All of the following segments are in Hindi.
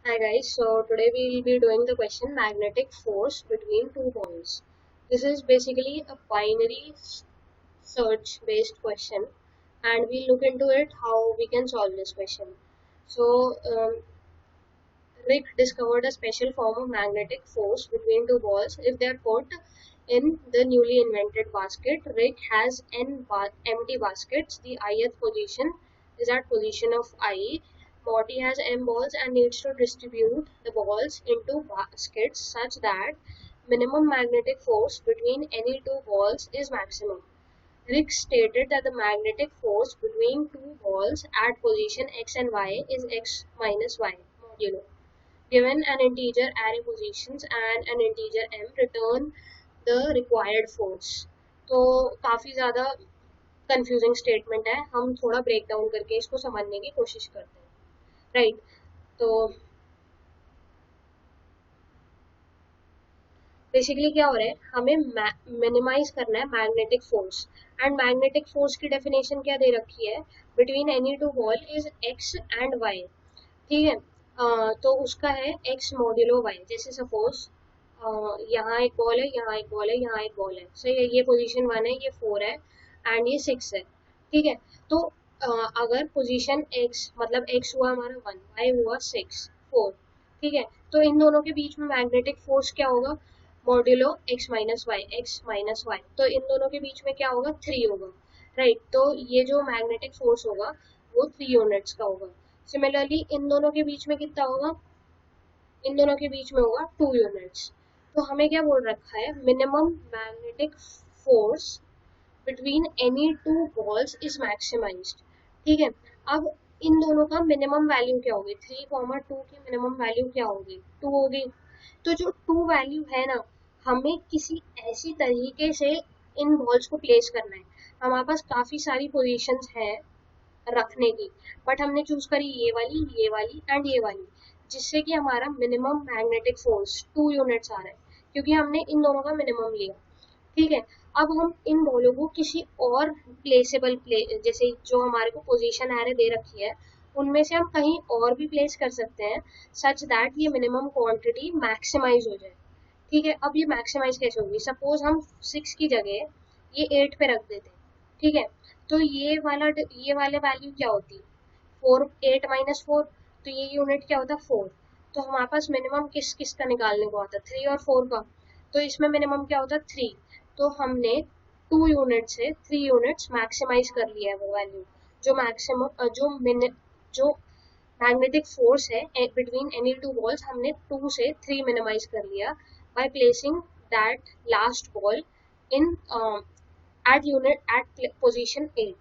Hi guys, so today we will be doing the question magnetic force between two balls. This is basically a binary search based question and we'll look into it how we can solve this question. So Rick discovered a special form of magnetic force between two balls if they are put in the newly invented basket. Rick has empty baskets. The ith position is at position of I. Morty has m balls and needs to distribute the balls into baskets such that minimum magnetic force between any two balls is maximum. Rick stated that the magnetic force between two balls at position x and y is x minus y modulo. Given an integer array positions and an integer m, return the required force. तो काफी ज्यादा कंफ्यूजिंग स्टेटमेंट है, हम थोड़ा ब्रेक डाउन करके इसको समझने की कोशिश करते हैं, राइट? तो बेसिकली क्या हो रहा है, हमें मिनिमाइज करना है magnetic force and magnetic force की डेफिनेशन क्या दे रखी है, between any two ball is x and y, ठीक है। तो उसका है एक्स मॉड्यूलो वाई। जैसे सपोज यहाँ एक बॉल है, यहाँ एक बॉल है, यहाँ एक बॉल है, सही है, ये पोजीशन 1 है, ये 4 है एंड ये 6 है, ठीक है। तो अगर पोजीशन एक्स मतलब एक्स हुआ हमारा 1, वाई हुआ 6, 4, ठीक है। तो इन दोनों के बीच में मैग्नेटिक फोर्स क्या होगा, modulo x minus y, x minus y. तो इन दोनों के बीच में क्या होगा, 3 होगा, राइट। तो ये जो मैग्नेटिक फोर्स होगा वो 3 यूनिट्स का होगा। सिमिलरली इन दोनों के बीच में कितना होगा, इन दोनों के बीच में होगा 2 यूनिट्स। तो हमें क्या बोल रखा है, minimum magnetic force between any two balls is maximised, ठीक है। अब इन दोनों का मिनिमम वैल्यू क्या होगी, 3, 2 की मिनिमम वैल्यू क्या होगी, 2 होगी। तो जो 2 वैल्यू है ना, हमें किसी ऐसी तरीके से इन बॉल्स को प्लेस करना है। हमारे पास काफी सारी पोजीशंस हैं रखने की, बट हमने चूज करी ये वाली एंड ये वाली, जिससे कि हमारा मिनिमम मैग्नेटिक फोर्स 2 यूनिट्स आ रहा है, क्योंकि हमने इन दोनों का मिनिमम लिया, ठीक है। अब हम इन बॉलों को किसी और प्लेसेबल जैसे जो हमारे को पोजीशन एरे दे रखी है उनमें से हम कहीं और भी प्लेस कर सकते हैं, सच दैट ये मिनिमम क्वांटिटी मैक्सिमाइज हो जाए, ठीक है। अब ये मैक्सिमाइज कैसे होगी, सपोज हम 6 की जगह ये 8 पे रख देते, ठीक है। तो ये वाले वैल्यू क्या होती, 4, 8 माइनस 4, तो ये यूनिट क्या होता, 4। तो हमारे पास मिनिमम किस किस का निकालने को आता, 3 और 4 का। तो इसमें मिनिमम क्या होता, 3। तो हमने 2 यूनिट से 3 यूनिट्स मैक्सिमाइज कर लिया है वो वैल्यू, जो मैक्सिमम जो मैग्नेटिक फोर्स है बिटवीन एनी टू बॉल्स, हमने 2 से 3 मिनिमाइज कर लिया by placing that last ball in at unit at position 8,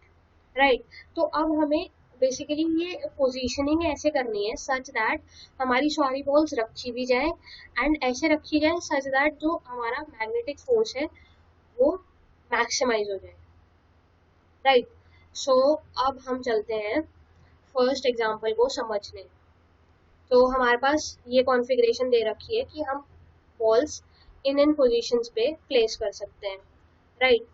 right. तो अब हमें बेसिकली ये पोजीशनिंग ऐसे करनी है सच दैट हमारी सारी बॉल्स रखी भी जाए एंड ऐसे रखी जाए सच दैट जो हमारा मैग्नेटिक फोर्स है वो मैक्सिमाइज हो जाए, राइट। सो अब हम चलते हैं फर्स्ट एग्जांपल को समझने। तो हमारे पास ये कॉन्फ़िगरेशन दे रखी है कि हम बॉल्स इन पोजीशंस पे प्लेस कर सकते हैं, राइट।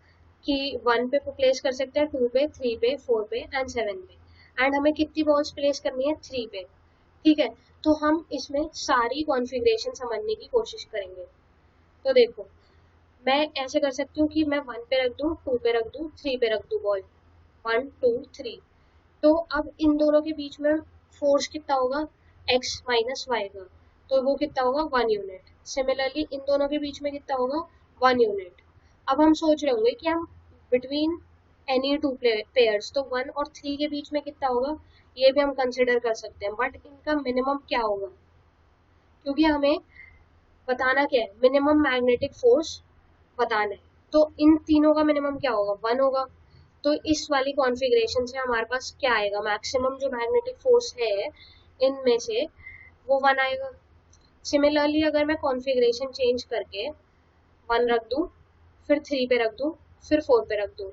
कि 1 पे प्लेस कर सकते हैं, 2 पे, 3 पे, 4 पे एंड 7 पे। एंड हमें कितनी बॉल्स प्लेस करनी है, 3 पे, ठीक है। तो हम इसमें सारी कॉन्फ़िगरेशन समझने की कोशिश करेंगे। तो देखो, मैं ऐसे कर सकती हूँ कि मैं 1 पे रख दूँ, 2 पे रख दूँ, 3 पे रख दूँ बॉल, 1 2 3। तो अब इन दोनों के बीच में फोर्स कितना होगा, x माइनस वाई का, तो वो कितना होगा, 1 यूनिट। सिमिलरली इन दोनों के बीच में कितना होगा, 1 यूनिट। अब हम सोच रहे होंगे कि हम बिटवीन एनी टू पेयर्स, तो 1 और 3 के बीच में कितना होगा, ये भी हम कंसिडर कर सकते हैं, बट इनका मिनिमम क्या होगा, क्योंकि हमें बताना क्या है, मिनिमम मैग्नेटिक फोर्स बताना है। तो इन तीनों का मिनिमम क्या होगा, 1 होगा। तो इस वाली कॉन्फ़िगरेशन से हमारे पास क्या आएगा, मैक्सिमम जो मैग्नेटिक फोर्स है इनमें से वो 1 आएगा। सिमिलरली अगर मैं कॉन्फ़िगरेशन चेंज करके 1 रख दूं, फिर 3 पे रख दूं, फिर 4 पे रख दूं,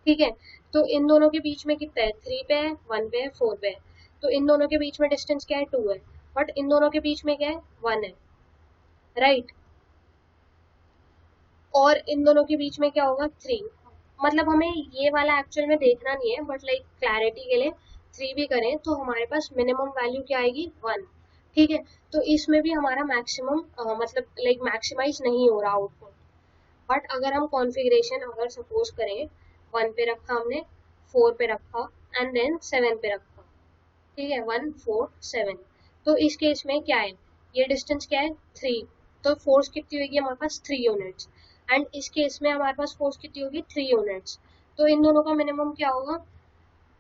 ठीक है। तो इन दोनों के बीच में कितना है, 3 पे है, 1 पे है, 4 पे है। तो इन दोनों के बीच में डिस्टेंस क्या है, 2 है, बट इन दोनों के बीच में क्या है, 1 है, राइट। और इन दोनों के बीच में क्या होगा, 3। मतलब हमें ये वाला एक्चुअल में देखना नहीं है, बट लाइक क्लैरिटी के लिए 3 भी करें तो हमारे पास मिनिमम वैल्यू क्या आएगी, 1, ठीक है, तो इसमें भी हमारा मैक्सिमम मतलब लाइक मैक्सिमाइज नहीं हो रहा आउटपुट। बट अगर हम कॉन्फ़िगरेशन अगर सपोज करें 1 पे रखा हमने, 4 पे रखा एंड देन 7 पे रखा, ठीक है, 1 4 7, तो इस केस में क्या है, ये डिस्टेंस क्या है 3, तो फोर्स कितनी होगी हमारे पास 3 यूनिट्स, एंड इस केस में हमारे पास फोर्स कितनी होगी 3 यूनिट्स, तो इन दोनों का मिनिमम क्या होगा,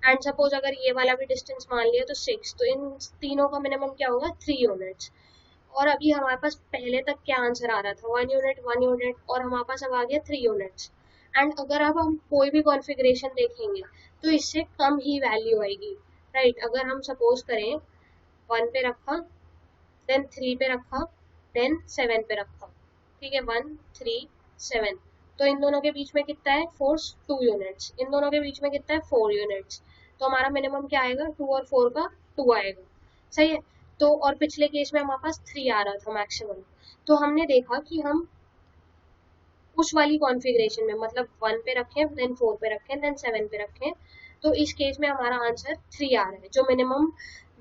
एंड सपोज अगर ये वाला भी डिस्टेंस मान लिया तो 6, तो इन तीनों का मिनिमम क्या होगा 3 यूनिट्स। और अभी हमारे पास पहले तक क्या आंसर आ रहा था 1 यूनिट 1 यूनिट, और हमारे पास अब आ गया 3 यूनिट्स। एंड अगर अब हम कोई भी कॉन्फ़िगरेशन देखेंगे तो इससे कम ही वैल्यू आएगी, राइट। अगर हम सपोज करें 1 पे रखा, देन 3 पे रखा, देन 7 पे रखा, ठीक है, 1 3 7, तो इन दोनों के बीच में कितना है फोर्स 2 यूनिट्स, इन दोनों के बीच में कितना है 4 यूनिट्स, तो हमारा मिनिमम क्या आएगा 2 और 4 का 2 आएगा, सही है। तो और पिछले केस में हमारे पास 3 आ रहा था मैक्सिमम, तो हमने देखा कि हम उस वाली कॉन्फ़िगरेशन में मतलब 1 पे रखें, देन 4 पे रखें, देन 7 पे रखें, तो इस केस में हमारा आंसर 3 आ रहा है, जो मिनिमम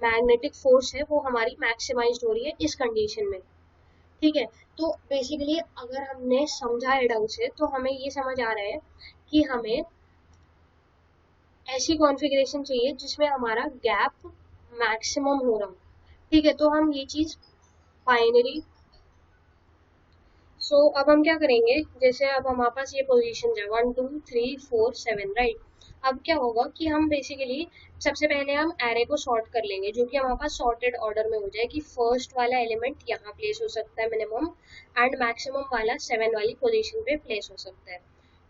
मैग्नेटिक फोर्स है वो हमारी मैक्सिमाइज्ड हो रही है इस कंडीशन में, ठीक है। तो बेसिकली अगर हमने समझा है ढंग से तो हमें ये समझ आ रहा है कि हमें ऐसी कॉन्फ़िगरेशन चाहिए जिसमें हमारा गैप मैक्सिमम हो रहा हो, ठीक है। तो हम ये चीज़ बाइनरी, सो अब हम क्या करेंगे, जैसे अब हमारे पास ये पोजीशन है 1 2 3 4 7, राइट। अब क्या होगा कि हम बेसिकली सबसे पहले हम एरे को सॉर्ट कर लेंगे, जो कि हमारे पास सॉर्टेड ऑर्डर में हो जाए कि फर्स्ट वाला एलिमेंट यहाँ प्लेस हो सकता है मिनिमम, एंड मैक्सिमम वाला 7 वाली पोजीशन पे प्लेस हो सकता है,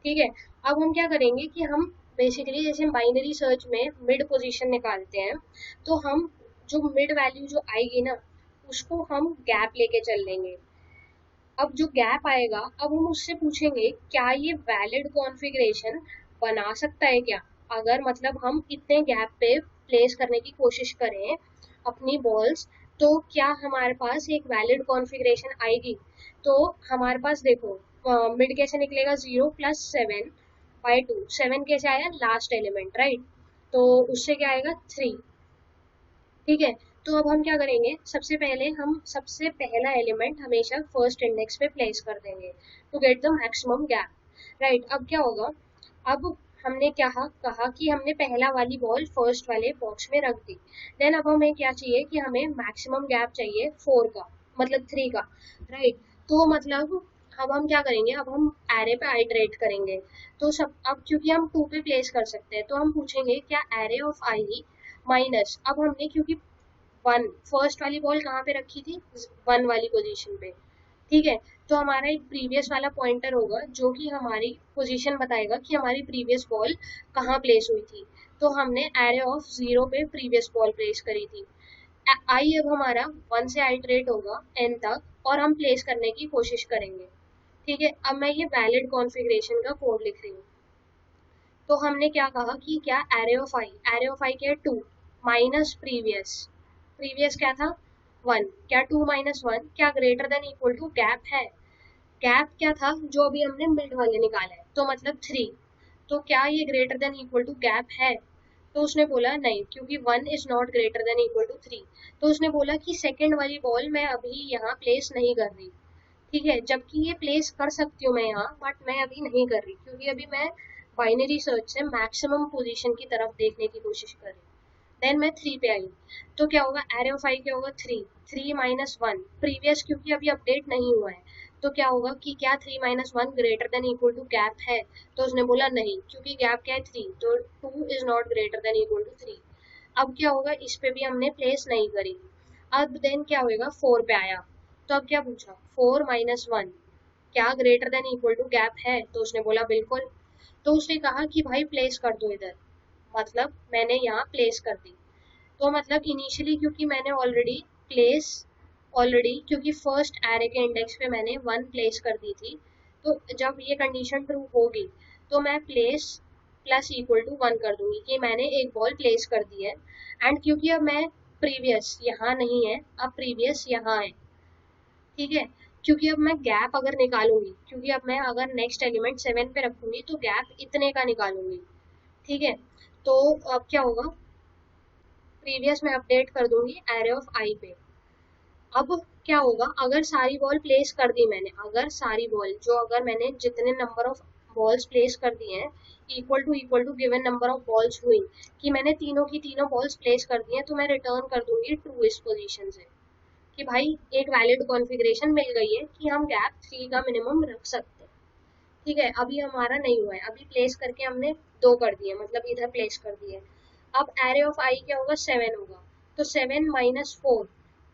ठीक है। अब हम क्या करेंगे कि हम बेसिकली जैसे बाइनरी सर्च में मिड पोजीशन निकालते हैं, तो हम जो मिड वैल्यू जो आएगी ना उसको हम गैप लेके चल लेंगे। अब जो गैप आएगा अब हम उससे पूछेंगे क्या ये वैलिड कॉन्फ़िगरेशन बना सकता है क्या, अगर मतलब हम इतने गैप पे प्लेस करने की कोशिश करें अपनी बॉल्स, तो क्या हमारे पास एक वैलिड कॉन्फ़िगरेशन आएगी। तो हमारे पास देखो मिड कैसे निकलेगा 0 प्लस 7/2, 7 कैसे आया लास्ट एलिमेंट, राइट, तो उससे क्या आएगा 3, ठीक है। तो अब हम क्या करेंगे, सबसे पहले हम सबसे पहला एलिमेंट हमेशा फर्स्ट इंडेक्स पे प्लेस कर देंगे to get the maximum gap, right. अब क्या होगा, अब हमने क्या कहा कि हमने पहला वाली बॉल फर्स्ट वाले बॉक्स में रख दी, देन अब हमें क्या चाहिए कि हमें मैक्सिमम गैप चाहिए 4 का, मतलब 3 का, राइट। तो मतलब अब हम क्या करेंगे, अब हम एरे पे आइटरेट करेंगे, तो सब अब क्योंकि हम 2 पे प्लेस कर सकते हैं तो हम पूछेंगे क्या एरे ऑफ आई माइनस, अब हमने क्योंकि 1 फर्स्ट वाली बॉल कहाँ पे रखी थी 1 वाली पोजीशन पे, ठीक है, तो हमारा एक प्रीवियस वाला पॉइंटर होगा जो कि हमारी पोजीशन बताएगा कि हमारी प्रीवियस बॉल कहाँ प्लेस हुई थी, तो हमने एरे ऑफ 0 पे प्रीवियस बॉल प्लेस करी थी। आई अब हमारा 1 से आइटरेट होगा n तक और हम प्लेस करने की कोशिश करेंगे, ठीक है। अब मैं ये वैलिड कॉन्फ़िगरेशन का कोड लिख रही हूँ, तो हमने क्या कहा कि क्या एरे ऑफ आई क्या है 2 माइनस प्रीवियस, प्रीवियस क्या था 1, क्या 2 माइनस 1 क्या greater than equal to gap है, गैप क्या था जो अभी हमने मिड वाले निकाला है तो मतलब 3, तो क्या ये greater than equal to gap है, तो उसने बोला नहीं क्योंकि 1 is not greater than equal to 3, तो उसने बोला कि सेकेंड वाली बॉल मैं अभी यहाँ प्लेस नहीं कर रही, ठीक है, जबकि ये प्लेस कर सकती हूँ मैं यहाँ, बट मैं अभी नहीं कर रही क्योंकि अभी मैं बाइनरी सर्च से मैक्सिमम पोजीशन की तरफ देखने की कोशिश कर रही हूँ। देन मैं 3 पे आई, तो क्या होगा एरे ऑफ आई क्या होगा 3 माइनस 1 प्रीवियस क्योंकि अभी अपडेट नहीं हुआ है, तो क्या होगा कि क्या 3 minus 1 greater than equal to gap है, तो उसने बोला नहीं क्योंकि गैप क्या है 3, तो 2 is not greater than equal to 3। अब क्या होगा इस पे भी हमने प्लेस नहीं करी, अब देन क्या होगा 4 पे आया, तो अब क्या पूछा 4 माइनस 1 क्या greater than equal to gap है, तो उसने बोला बिल्कुल, तो उसने कहा कि भाई प्लेस कर दो इधर, मतलब मैंने यहाँ प्लेस कर दी, तो मतलब इनिशियली क्योंकि मैंने ऑलरेडी क्योंकि फर्स्ट एरे के इंडेक्स पे मैंने 1 प्लेस कर दी थी, तो जब ये कंडीशन ट्रू होगी तो मैं प्लेस प्लस इक्वल टू 1 कर दूंगी कि मैंने एक बॉल प्लेस कर दी है, एंड क्योंकि अब मैं प्रीवियस यहाँ नहीं है अब प्रीवियस यहाँ है, ठीक है, क्योंकि अब मैं गैप अगर निकालूंगी क्योंकि अब मैं अगर नेक्स्ट एलिमेंट 7 पे रखूंगी तो गैप इतने का निकालूंगी, ठीक है। तो अब क्या होगा प्रीवियस में अपडेट कर दूंगी एरे ऑफ आई पे, अब क्या होगा, अगर सारी बॉल प्लेस कर दी मैंने, अगर सारी बॉल जो, अगर मैंने जितने नंबर ऑफ बॉल्स प्लेस कर दिए हैं equal to given number of balls हुई, कि मैंने तीनों की तीनों बॉल्स प्लेस कर दी हैं, तो मैं रिटर्न कर दूंगी ट्रू इस पोजीशन से, कि भाई एक वैलिड कॉन्फ़िगरेशन मिल गई है कि हम गैप 3 का मिनिमम रख सकते हैं। ठीक है, अभी हमारा नहीं हुआ है, अभी प्लेस करके हमने 2 कर दिए, मतलब इधर प्लेस कर दिए। अब एरे ऑफ आई क्या होगा, 7 होगा, तो 7 - 4,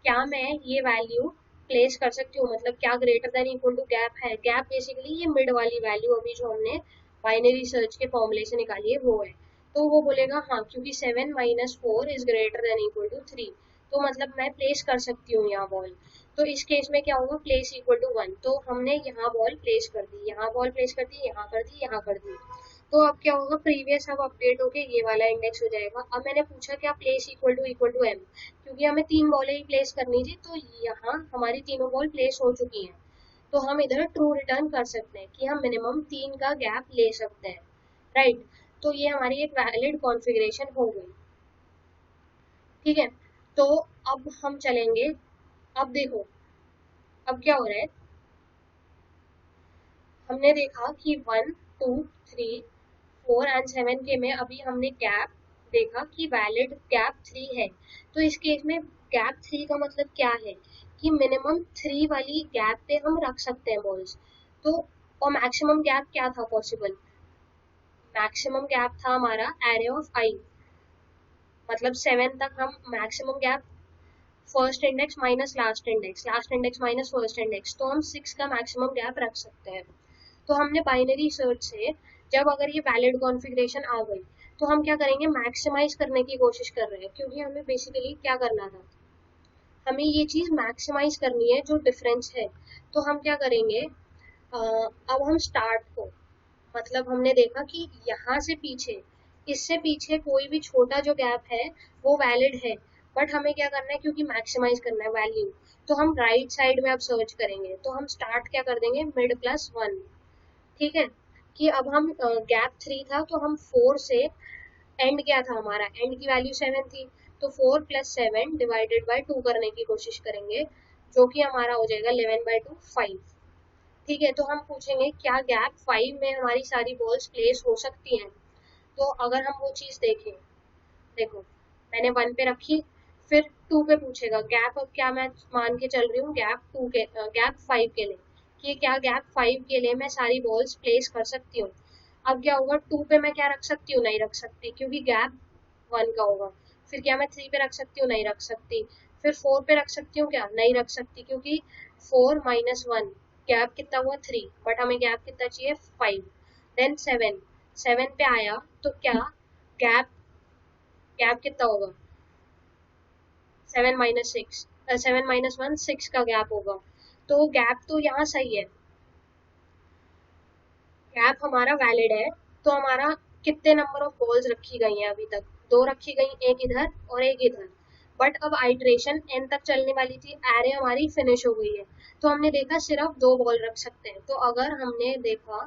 क्या मैं ये वैल्यू प्लेस कर सकती हूँ, मतलब क्या greater than equal to gap है, गैप बेसिकली ये मिड वाली वैल्यू अभी जो हमने बाइनरी सर्च के फॉर्मूले से निकाली है वो है। तो वो बोलेगा हाँ, क्योंकि 7 - 4 is greater than equal to 3, तो मतलब मैं प्लेस कर सकती हूँ यहाँ बॉल। तो इस केस में क्या होगा, प्लेस इक्वल टू 1, तो हमने यहाँ बॉल प्लेस कर दी, यहाँ बॉल प्लेस कर दी, यहाँ कर दी, यहाँ कर दी। तो अब क्या होगा, प्रीवियस अब अपडेट होके ये वाला इंडेक्स हो जाएगा। अब मैंने पूछा क्या, प्लेस इक्वल टू एम, क्योंकि हमें 3 बॉलें ही प्लेस करनी थी, तो यहाँ हमारी तीनों बॉल प्लेस हो चुकी हैं, तो हम इधर ट्रू रिटर्न कर सकते हैं कि हम मिनिमम 3 का गैप ले सकते हैं, राइट। तो ये हमारी एक वैलिड कॉन्फ़िगरेशन हो गई। ठीक है, तो अब हम चलेंगे, अब देखो अब क्या हो रहा है, हमने देखा कि 1, 2, 3, 4 एंड 7 के में अभी हमने गैप देखा कि वैलिड गैप 3 है। तो इस केस में गैप 3 का मतलब क्या है, कि मिनिमम 3 वाली गैप पे हम रख सकते हैं बॉल्स। तो और मैक्सिमम गैप क्या था पॉसिबल, मैक्सिमम गैप था हमारा एरे ऑफ आई, मतलब 7 तक हम maximum gap, first index minus last index minus first index, तो हम 6 का मैक्सिमम गैप रख सकते हैं। तो हमने बाइनरी सर्च से जब अगर ये वैलिड कॉन्फ़िगरेशन आ गई, तो हम क्या करेंगे, मैक्सिमाइज करने की कोशिश कर रहे हैं, क्योंकि हमें बेसिकली क्या करना था, हमें ये चीज़ मैक्सिमाइज करनी है जो डिफरेंस है। तो हम क्या करेंगे, अब हम स्टार्ट को, मतलब हमने देखा कि यहाँ से पीछे, इससे पीछे कोई भी छोटा जो गैप है वो वैलिड है, बट हमें क्या करना है, क्योंकि मैक्सिमाइज करना है वैल्यू, तो हम राइट साइड में अब सर्च करेंगे, तो हम स्टार्ट क्या कर देंगे, मिड+1। ठीक है, कि अब हम गैप 3 था, तो हम 4 से, एंड क्या था हमारा, एंड की वैल्यू 7 थी, तो 4 + 7 डिवाइडेड बाय 2 करने की कोशिश करेंगे, जो कि हमारा हो जाएगा 11/2, 5। ठीक है, तो हम पूछेंगे क्या गैप 5 में हमारी सारी बॉल्स प्लेस हो सकती हैं। तो अगर हम वो चीज़ देखें, देखो मैंने 1 पे रखी, फिर 2 पे पूछेगा गैप, अब क्या मैं मान के चल रही हूँ गैप 5 के लिए, कि क्या गैप 5 के लिए मैं सारी बॉल्स प्लेस कर सकती हूँ। अब क्या होगा, 2 पे मैं क्या रख सकती हूँ, नहीं रख सकती, क्योंकि गैप 1 का होगा। फिर क्या मैं 3 पे रख सकती हूँ, नहीं रख सकती। फिर 4 पे रख सकती हूँ क्या, नहीं रख सकती, क्योंकि 4 - 1 गैप कितना हुआ, 3, बट हमें गैप कितना चाहिए, 5। देन 7 पे आया, तो क्या गैप गैप कितना होगा, 7 - 1 6 का गैप होगा। तो गैप तो यहाँ सही है, गैप हमारा वैलिड है। तो हमारा कितने नंबर ऑफ बॉल्स रखी गई हैं अभी तक, 2 रखी गई, एक इधर और एक इधर। बट अब आइट्रेशन एन तक चलने वाली थी, एरे हमारी फिनिश हो गई है, तो हमने देखा सिर्फ 2 बॉल रख सकते हैं। तो अगर हमने देखा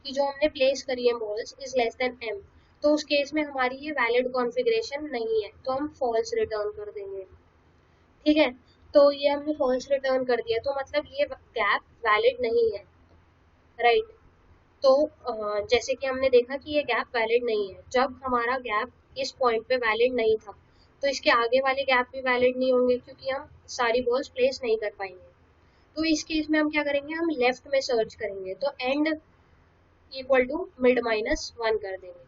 कि जो हमने प्लेस करी है balls is less than m, तो उस केस में हमारी ये वैलिड कॉन्फ़िगरेशन नहीं है, तो हम फॉल्स रिटर्न कर देंगे। ठीक है, तो ये हमने फॉल्स रिटर्न कर दिया, तो मतलब ये गैप वैलिड नहीं है, राइट। तो जैसे कि हमने देखा कि ये गैप वैलिड नहीं है, जब हमारा गैप इस पॉइंट पे वैलिड नहीं था, तो इसके आगे वाले गैप भी वैलिड नहीं होंगे, क्योंकि हम सारी बॉल्स प्लेस नहीं कर पाएंगे। तो इस केस में हम क्या करेंगे, हम लेफ्ट में सर्च करेंगे, तो एंड इक्वल टू मिड-1 कर देंगे।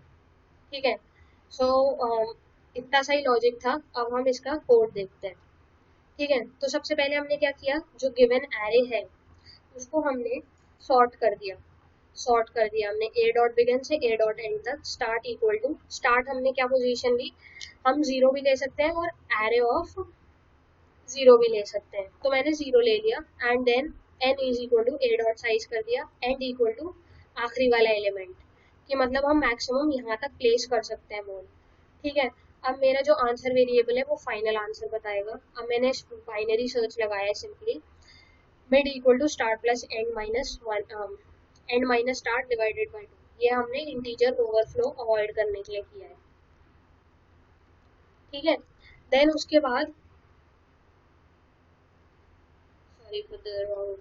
ठीक है, सो इतना सही लॉजिक था। अब हम इसका कोड देखते हैं। ठीक है, तो सबसे पहले हमने क्या किया, जो गिवन एरे है उसको हमने सॉर्ट कर दिया, हमने ए डॉट बिगन से ए डॉट एंड तक, स्टार्ट इक्वल टू, स्टार्ट हमने क्या पोजीशन ली, हम 0 भी ले सकते हैं और एरे ऑफ 0 भी ले सकते हैं, तो मैंने 0 ले लिया, and then n is equal to a dot size कर दिया, एंड इक्वल टू आखिरी वाला एलिमेंट, कि मतलब हम मैक्सिमम यहाँ तक प्लेस कर सकते हैं बॉल। ठीक है, अब मेरा जो आंसर वेरिएबल है वो फाइनल आंसर बताएगा। अब मैंने बाइनरी सर्च लगाया है simply, mid equal to start plus end, end minus start divided by 2, ये हमने इंटीजर ओवरफ्लो अवॉइड करने के लिए किया है। ठीक है, देन उसके बाद सॉरी फॉर द रॉन्ग।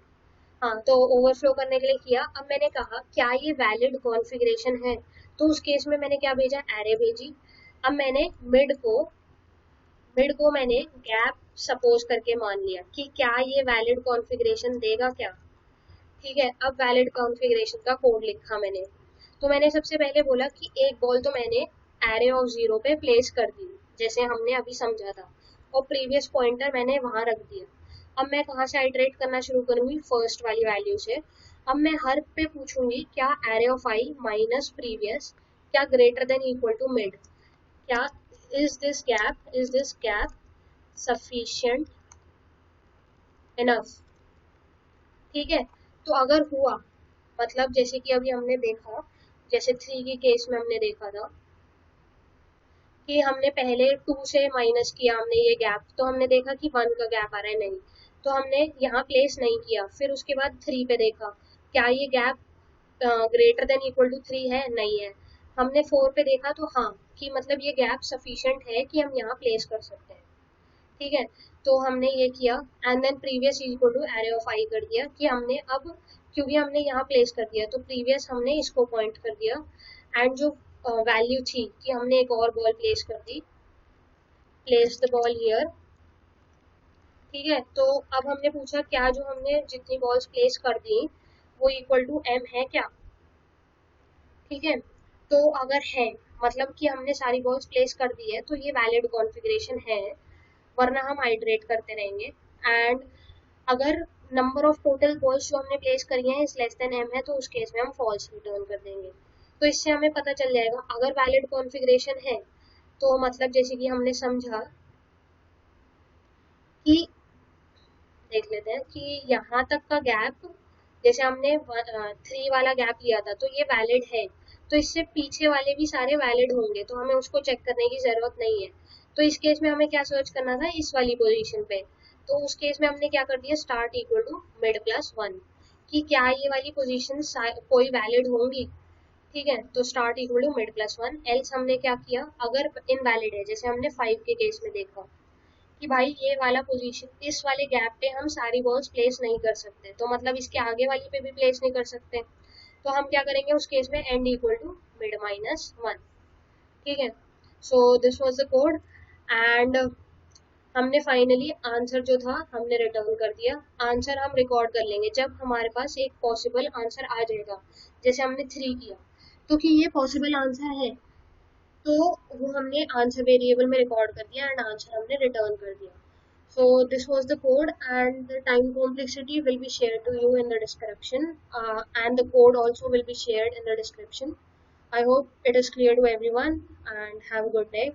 हाँ, तो ओवरफ्लो करने के लिए किया। अब मैंने कहा क्या ये वैलिड कॉन्फ़िगरेशन है, तो उस केस में मैंने क्या भेजा, एरे भेजी। अब मैंने मिड को मैंने गैप सपोज करके मान लिया कि क्या ये वैलिड कॉन्फ़िगरेशन देगा क्या। ठीक है, अब वैलिड कॉन्फ़िगरेशन का कोड लिखा मैंने। तो मैंने सबसे पहले बोला कि एक बॉल तो मैंने एरे ऑफ 0 पे प्लेस कर दी, जैसे हमने अभी समझा था, और प्रीवियस पॉइंटर मैंने वहां रख दिया। अब मैं कहाँ से आइटरेट करना शुरू करूंगी, फर्स्ट वाली वैल्यू से। अब मैं हर पे पूछूंगी क्या array of I minus previous क्या greater than equal to mid, क्या is this gap sufficient enough. ठीक है, तो अगर हुआ, मतलब जैसे कि अभी हमने देखा, जैसे 3 के केस में हमने देखा था कि हमने पहले 2 से माइनस किया हमने ये गैप, तो हमने देखा कि 1 का गैप आ रहा है, नहीं, तो हमने यहाँ प्लेस नहीं किया। फिर उसके बाद 3 पे देखा क्या ये gap greater than equal to 3 है, नहीं है। हमने 4 पे देखा तो हाँ, कि मतलब ये गैप सफिशिएंट है कि हम यहाँ प्लेस कर सकते हैं। ठीक है, तो हमने ये किया and then previous equal to array of I कर दिया कि हमने अब, क्योंकि हमने यहाँ प्लेस कर दिया तो प्रीवियस हमने इसको पॉइंट कर दिया, एंड जो वैल्यू थी कि हमने एक और बॉल प्लेस कर दी, प्लेस द बॉल हियर। ठीक है, तो अब हमने पूछा क्या जो हमने जितनी बॉल्स प्लेस कर दी वो इक्वल टू एम है क्या। ठीक है, तो अगर है, मतलब कि हमने सारी बॉल्स प्लेस कर दी है, तो ये वैलिड कॉन्फ़िगरेशन है, वरना हम आइटरेट करते रहेंगे। एंड अगर नंबर ऑफ टोटल बॉल्स जो हमने प्लेस करी हैं इस लेस देन एम है, तो उस केस में हम फॉल्स रिटर्न कर देंगे। तो इससे हमें पता चल जाएगा अगर वैलिड कॉन्फ़िगरेशन है, तो मतलब जैसे कि हमने समझा कि, देख लेते हैं कि यहाँ तक का गैप, जैसे हमने 3 वाला गैप लिया था तो ये वैलिड है, तो इससे पीछे वाले भी सारे वैलिड होंगे, तो हमें उसको चेक करने की जरूरत नहीं है। तो इस केस में हमें क्या सर्च करना था, इस वाली पोजीशन पे। तो उस केस में हमने क्या कर दिया, start equal to mid plus 1, कि क्या ये वाली पोजीशन कोई वैलिड होंगी। ठीक है, तो start equal to mid plus 1, else हमने क्या किया, अगर इनवैलिड है, जैसे हमने 5 के केस में देखा कि भाई ये वाला पोजीशन, इस वाले गैप पे हम सारी बॉल्स प्लेस नहीं कर सकते, तो मतलब इसके आगे वाली पे भी प्लेस नहीं कर सकते, तो हम क्या करेंगे उस केस में, end equal to mid minus 1। ठीक है, so this was the code, and हमने फाइनली आंसर जो था हमने रिटर्न कर दिया। आंसर हम रिकॉर्ड कर लेंगे जब हमारे पास एक पॉसिबल आंसर आ जाएगा, जैसे हमने 3 किया, तो कि ये पॉसिबल आंसर है, तो वो हमने आंसर वेरिएबल में रिकॉर्ड कर दिया एंड आंसर हमने रिटर्न कर दिया। So this was the code, and the time complexity will be shared to you in the description, and the code also will be shared in the description. I hope it is clear to everyone, and have a good day.